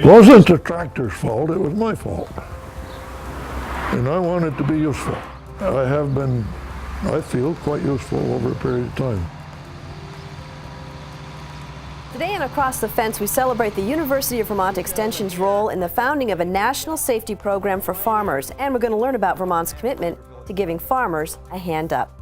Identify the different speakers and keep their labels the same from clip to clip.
Speaker 1: wasn't the tractor's fault, it was my fault. And I want it to be useful. I have been, I feel, quite useful over a period of time.
Speaker 2: Today on Across the Fence, we celebrate the University of Vermont Extension's role in the founding of a national safety program for farmers, and we're going to learn about Vermont's commitment to giving farmers a hand up.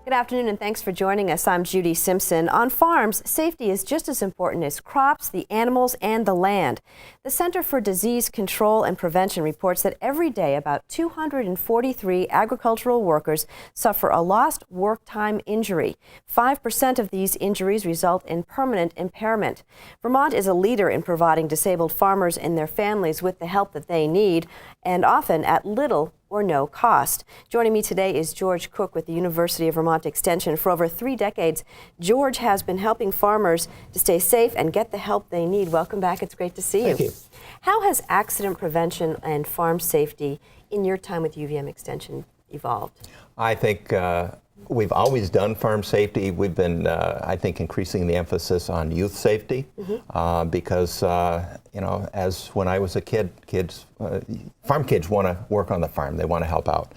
Speaker 2: Good afternoon and thanks for joining us. I'm Judy Simpson. On farms, safety is just as important as crops, the animals, and the land. The Center for Disease Control and Prevention reports that every day about 243 agricultural workers suffer a lost work time injury. 5% of these injuries result in permanent impairment. Vermont is a leader in providing disabled farmers and their families with the help that they need, and often at little or no cost. Joining me today is George Cook with the University of Vermont Extension. For over 3 decades, George has been helping farmers to stay safe and get the help they need. Welcome back. It's great to see you.
Speaker 3: Thank you.
Speaker 2: How has accident prevention and farm safety in your time with UVM Extension evolved?
Speaker 3: I think we've always done farm safety. We've been, I think, increasing the emphasis on youth safety because, you know, as when I was a kid, farm kids want to work on the farm. They want to help out.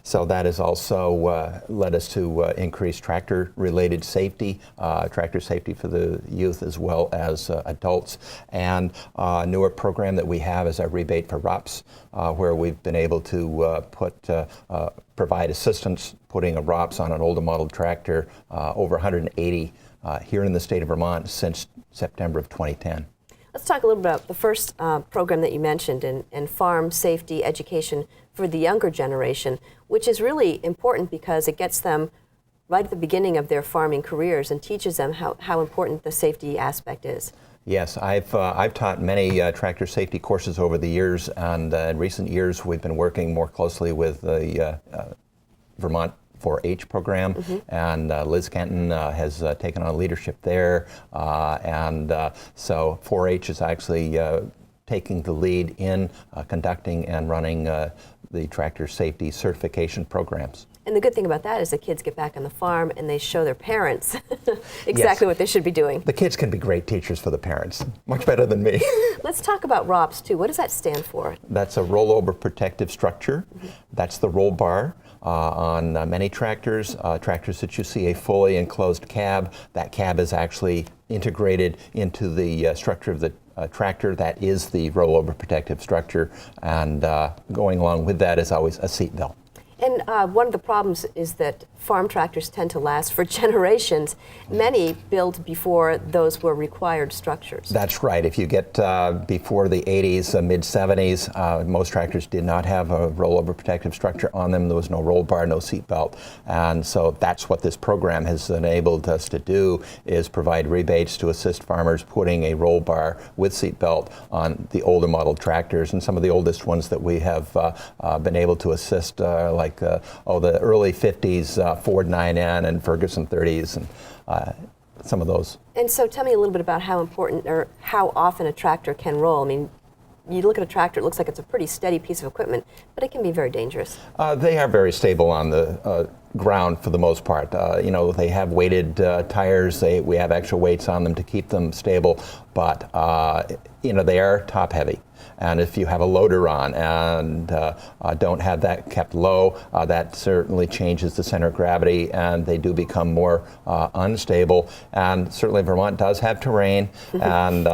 Speaker 3: So that has also led us to increase tractor-related safety, tractor safety for the youth as well as adults. And a newer program that we have is our rebate for ROPS, where we've been able to provide assistance putting a ROPS on an older model tractor, over 180 here in the state of Vermont since September of 2010.
Speaker 2: Let's talk a little bit about the first program that you mentioned in farm safety education for the younger generation, which is really important because it gets them right at the beginning of their farming careers and teaches them how important the safety aspect is.
Speaker 3: Yes, I've taught many tractor safety courses over the years, and in recent years we've been working more closely with the Vermont 4-H program, and Liz Kenton has taken on leadership there, and so 4-H is actually taking the lead in conducting and running the tractor safety certification programs.
Speaker 2: And the good thing about that is the kids get back on the farm and they show their parents exactly what they should be doing.
Speaker 3: The kids can be great teachers for the parents, much better than me.
Speaker 2: Let's talk about ROPS too. What does that stand for?
Speaker 3: That's a rollover protective structure. That's the roll bar. On many tractors, tractors that you see a fully enclosed cab, that cab is actually integrated into the structure of the tractor. That is the rollover protective structure, and going along with that is always a seat belt.
Speaker 2: And one of the problems is that farm tractors tend to last for generations. Many built before those were required structures.
Speaker 3: That's right. If you get before the 80s, mid-70s, most tractors did not have a rollover protective structure on them. There was no roll bar, no seat belt. And so that's what this program has enabled us to do, is provide rebates to assist farmers putting a roll bar with seat belt on the older model tractors. And some of the oldest ones that we have been able to assist like the early 50s Ford 9N and Ferguson 30s and some of those. And
Speaker 2: so tell me a little bit about how important or how often a tractor can roll. I mean, you look at a tractor, it looks like it's a pretty steady piece of equipment, but it can be very dangerous.
Speaker 3: They are very stable on the ground for the most part. You know, they have weighted tires. We have extra weights on them to keep them stable, but you know, they are top heavy. And if you have a loader on and don't have that kept low, that certainly changes the center of gravity, and they do become more unstable. And certainly Vermont does have terrain and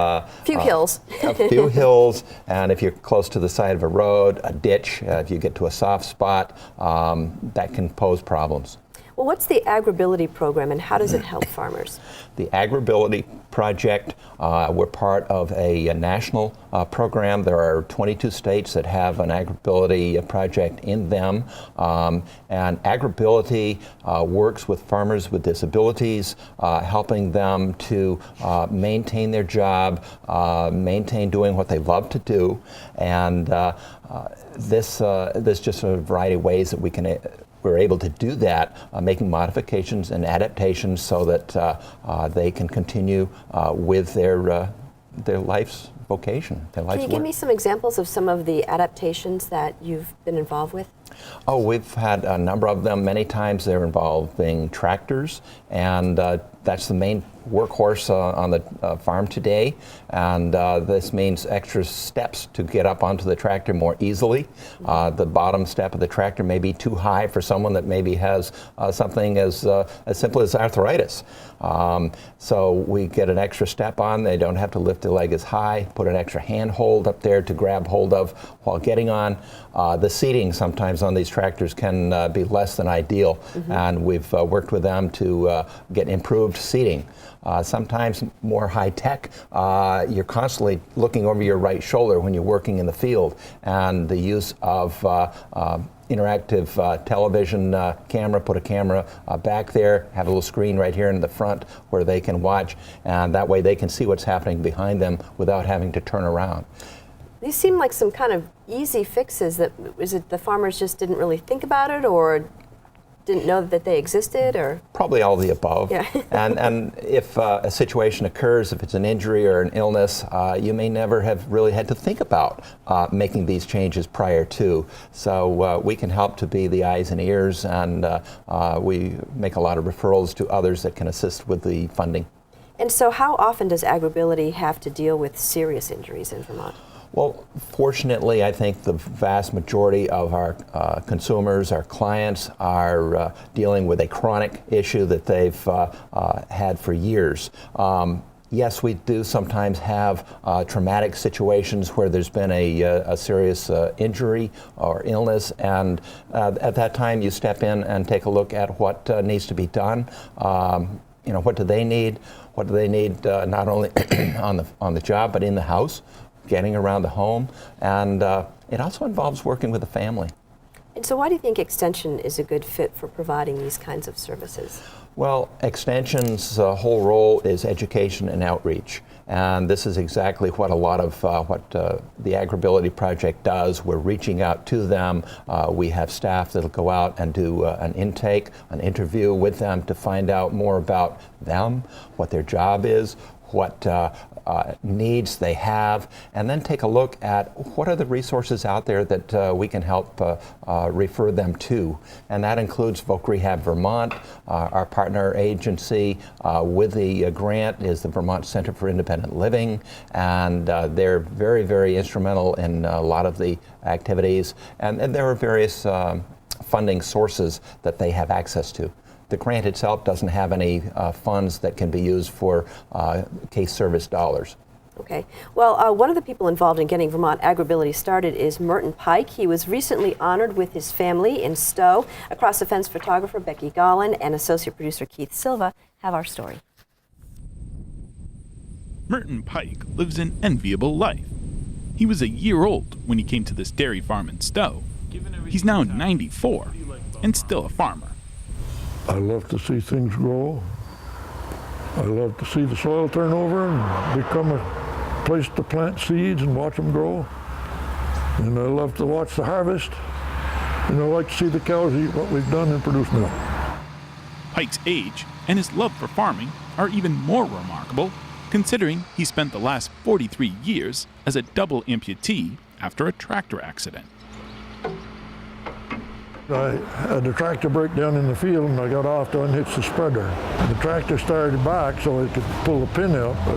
Speaker 2: few hills.
Speaker 3: A few hills, and if you're close to the side of a road, a ditch, if you get to a soft spot, that can pose problems.
Speaker 2: Well, what's the Agrability program and how does it help farmers?
Speaker 3: The Agrability project, we're part of a national program. There are 22 states that have an Agrability project in them. And Agrability works with farmers with disabilities, helping them to maintain their job, maintain doing what they love to do. And there's just a variety of ways that we're able to do that, making modifications and adaptations so that they can continue with their life's vocation, their life's work.
Speaker 2: Can you give me some examples of some of the adaptations that you've been involved with?
Speaker 3: Oh, we've had a number of them. Many times they're involving tractors, and that's the main workhorse on the farm today. And this means extra steps to get up onto the tractor more easily. The bottom step of the tractor may be too high for someone that maybe has something as simple as arthritis. So we get an extra step on. They don't have to lift the leg as high, put an extra hand hold up there to grab hold of while getting on. The seating sometimes on these tractors can be less than ideal, and we've worked with them to get improved seating. Sometimes more high tech. You're constantly looking over your right shoulder when you're working in the field, and the use of interactive television camera, put a camera back there, have a little screen right here in the front where they can watch, and that way they can see what's happening behind them without having to turn around.
Speaker 2: These seem like some kind of easy fixes. That is it the farmers just didn't really think about it, or didn't know that they existed, or?
Speaker 3: Probably all of the above.
Speaker 2: Yeah.
Speaker 3: and if a situation occurs, if it's an injury or an illness, you may never have really had to think about making these changes prior to. So we can help to be the eyes and ears, and we make a lot of referrals to others that can assist with the funding.
Speaker 2: And so how often does Agrability have to deal with serious injuries in Vermont?
Speaker 3: Well, fortunately, I think the vast majority of our consumers, our clients, are dealing with a chronic issue that they've had for years. Yes, we do sometimes have traumatic situations where there's been a serious injury or illness, and at that time you step in and take a look at what needs to be done. What do they need? What do they need not only on the job but in the house? Getting around the home, and it also involves working with the family.
Speaker 2: And so why do you think Extension is a good fit for providing these kinds of services?
Speaker 3: Well, Extension's whole role is education and outreach, and this is exactly what a lot of the Agrability Project does. We're reaching out to them. We have staff that'll go out and do an intake, an interview with them to find out more about them, what their job is, what needs they have, and then take a look at what are the resources out there that we can help refer them to. And that includes Voc Rehab Vermont. Our partner agency with the grant is the Vermont Center for Independent Living, and they're very, very instrumental in a lot of the activities. And there are various funding sources that they have access to. The grant itself doesn't have any funds that can be used for case service dollars.
Speaker 2: Okay. Well, one of the people involved in getting Vermont Agrability started is Merton Pike. He was recently honored with his family in Stowe. Across the Fence photographer Becky Gollin and associate producer Keith Silva have our story.
Speaker 4: Merton Pike lives an enviable life. He was a year old when he came to this dairy farm in Stowe. He's now 94 and still a farmer.
Speaker 1: I love to see things grow. I love to see the soil turn over and become a place to plant seeds and watch them grow. And I love to watch the harvest. And I like to see the cows eat what we've done and produce milk.
Speaker 4: Pike's age and his love for farming are even more remarkable, considering he spent the last 43 years as a double amputee after a tractor accident.
Speaker 1: I had the tractor break down in the field, and I got off to unhitch the spreader. The tractor started back so I could pull the pin out, but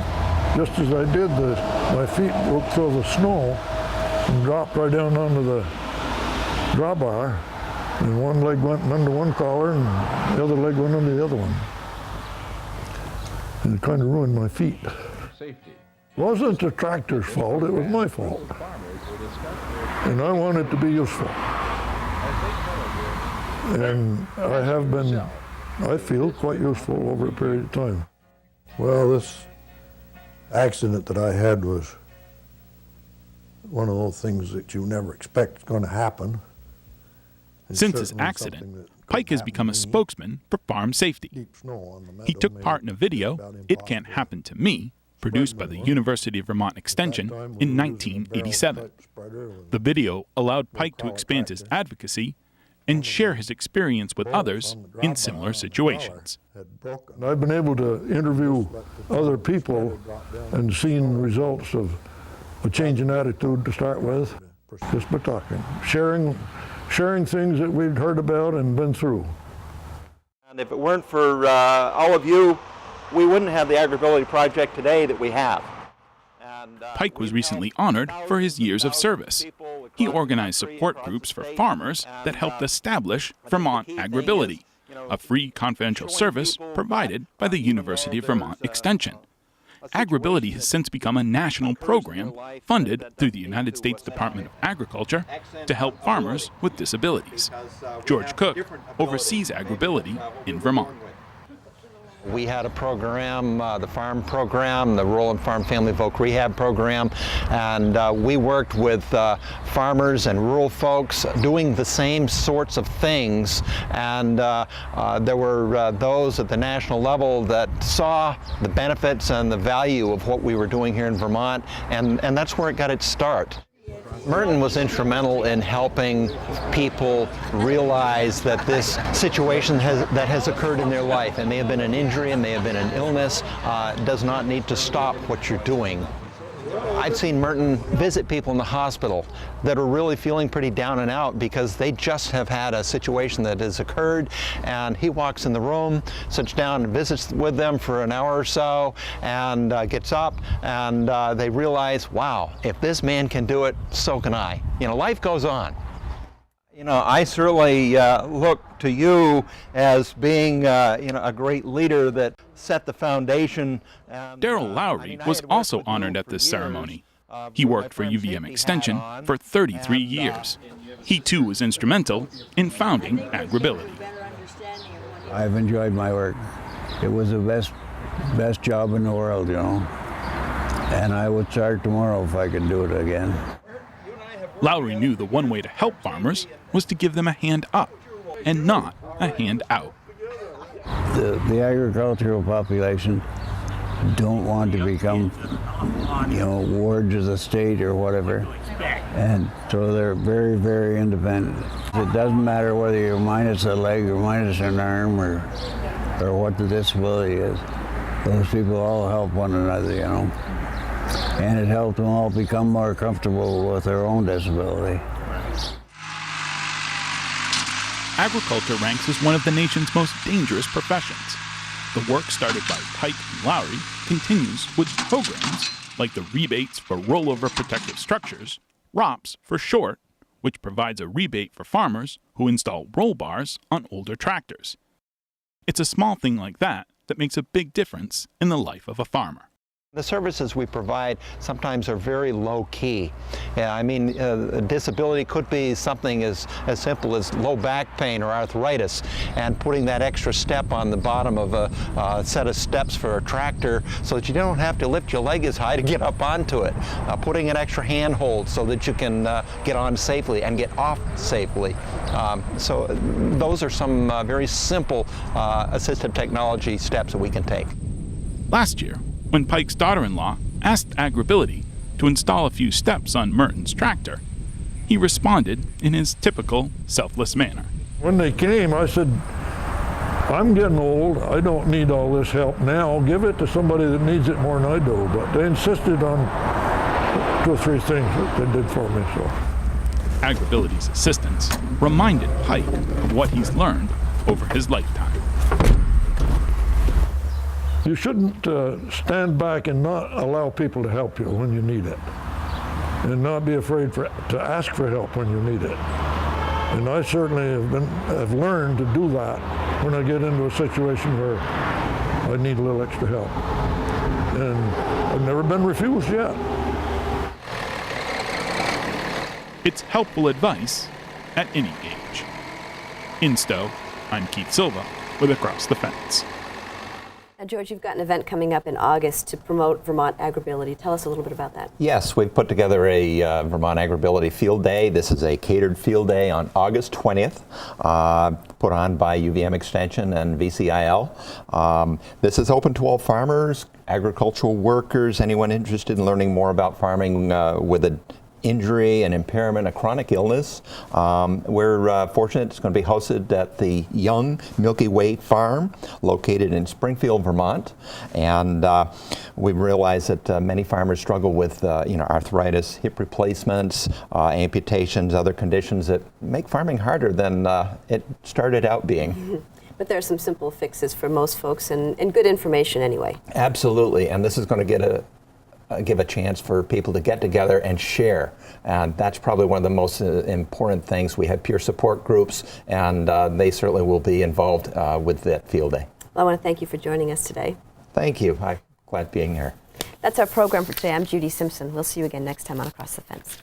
Speaker 1: just as I did, my feet broke through the snow and dropped right down onto the drawbar, and one leg went under one collar and the other leg went under the other one. And it kind of ruined my feet. It wasn't the tractor's fault, it was my fault. And I wanted to be useful. And I have been, I feel, quite useful over a period of time.
Speaker 5: Well, this accident that I had was one of those things that you never expect is going to happen. It's
Speaker 4: Since his
Speaker 5: certainly
Speaker 4: accident,
Speaker 5: something that
Speaker 4: Pike has
Speaker 5: happened
Speaker 4: become a
Speaker 5: to me.
Speaker 4: spokesman for farm safety.
Speaker 5: Deep snow on the meadow
Speaker 4: He took
Speaker 5: made
Speaker 4: part in a video,
Speaker 5: about
Speaker 4: It Can't
Speaker 5: impossible.
Speaker 4: Happen to Me, produced by the University of Vermont Extension in 1987. The video allowed Pike to expand his advocacy and share his experience with others in similar situations.
Speaker 1: And I've been able to interview other people and seen results of a change in attitude to start with, just by talking. Sharing sharing things that we'd heard about and been through.
Speaker 3: And if it weren't for all of you, we wouldn't have the Agrability project today that we have.
Speaker 4: Pike was recently honored for his years of service. He organized support groups for farmers that helped establish Vermont Agrability, a free confidential service provided by the University of Vermont Extension. Agrability has since become a national program funded through the United States Department of Agriculture to help farmers with disabilities. George Cook oversees Agrability in Vermont.
Speaker 3: We had a program, the farm program, the Rural and Farm Family Folk Rehab program, and we worked with farmers and rural folks doing the same sorts of things. And there were those at the national level that saw the benefits and the value of what we were doing here in Vermont, and that's where it got its start. Merton was instrumental in helping people realize that this situation that has occurred in their life, and may have been an injury, and may have been an illness, does not need to stop what you're doing. I've seen Merton visit people in the hospital that are really feeling pretty down and out because they just have had a situation that has occurred, and he walks in the room, sits down and visits with them for an hour or so, and gets up, and they realize, wow, if this man can do it, so can I. You know, life goes on. You know, I certainly look to you as being, a great leader that set the foundation.
Speaker 4: Darryl Lowry was also honored at this ceremony. He worked for UVM Extension for 33 years. He too was instrumental in founding Agrability.
Speaker 6: I've enjoyed my work. It was the best job in the world, you know. And I would start tomorrow if I could do it again.
Speaker 4: Lowry knew the one way to help farmers was to give them a hand up and not a hand out.
Speaker 6: The agricultural population don't want to become, wards of the state or whatever. And so they're very, very independent. It doesn't matter whether you're minus a leg or minus an arm or what the disability is. Those people all help one another, you know. And it helped them all become more comfortable with their own disability.
Speaker 4: Agriculture ranks as one of the nation's most dangerous professions. The work started by Pike and Lowry continues with programs like the Rebates for Rollover Protective Structures, ROPS for short, which provides a rebate for farmers who install roll bars on older tractors. It's a small thing like that that makes a big difference in the life of a farmer.
Speaker 3: The services we provide sometimes are very low-key. A disability could be something as simple as low back pain or arthritis, and putting that extra step on the bottom of a set of steps for a tractor so that you don't have to lift your leg as high to get up onto it. Putting an extra handhold so that you can get on safely and get off safely. So those are some very simple assistive technology steps that we can take.
Speaker 4: Last year, when Pike's daughter-in-law asked Agrability to install a few steps on Merton's tractor, he responded in his typical selfless manner.
Speaker 1: When they came, I said, I'm getting old. I don't need all this help now. Give it to somebody that needs it more than I do. But they insisted on 2 or 3 things that they did for me. So,
Speaker 4: Agrability's assistants reminded Pike of what he's learned over his lifetime.
Speaker 1: you shouldn't stand back and not allow people to help you when you need it, and not be afraid to ask for help when you need it. And I certainly have learned to do that when I get into a situation where I need a little extra help. And I've never been refused yet.
Speaker 4: It's helpful advice at any age. In Stowe, I'm Keith Silva with Across the Fence.
Speaker 2: Now, George, you've got an event coming up in August to promote Vermont Agrability. Tell us a little bit about that.
Speaker 3: Yes, we've put together a Vermont Agrability Field Day. This is a catered field day on August 20th, put on by UVM Extension and VCIL. This is open to all farmers, agricultural workers, anyone interested in learning more about farming with a injury, an impairment, a chronic illness. We're fortunate it's going to be hosted at the Young Milky Way Farm located in Springfield, Vermont. And we realize that many farmers struggle with arthritis, hip replacements, amputations, other conditions that make farming harder than it started out being.
Speaker 2: But there are some simple fixes for most folks and good information anyway.
Speaker 3: Absolutely, and this is going to give a chance for people to get together and share. And that's probably one of the most important things. We have peer support groups, and they certainly will be involved with that field day.
Speaker 2: Well, I want to thank you for joining us today.
Speaker 3: Thank you. I'm glad being here.
Speaker 2: That's our program for today. I'm Judy Simpson. We'll see you again next time on Across the Fence.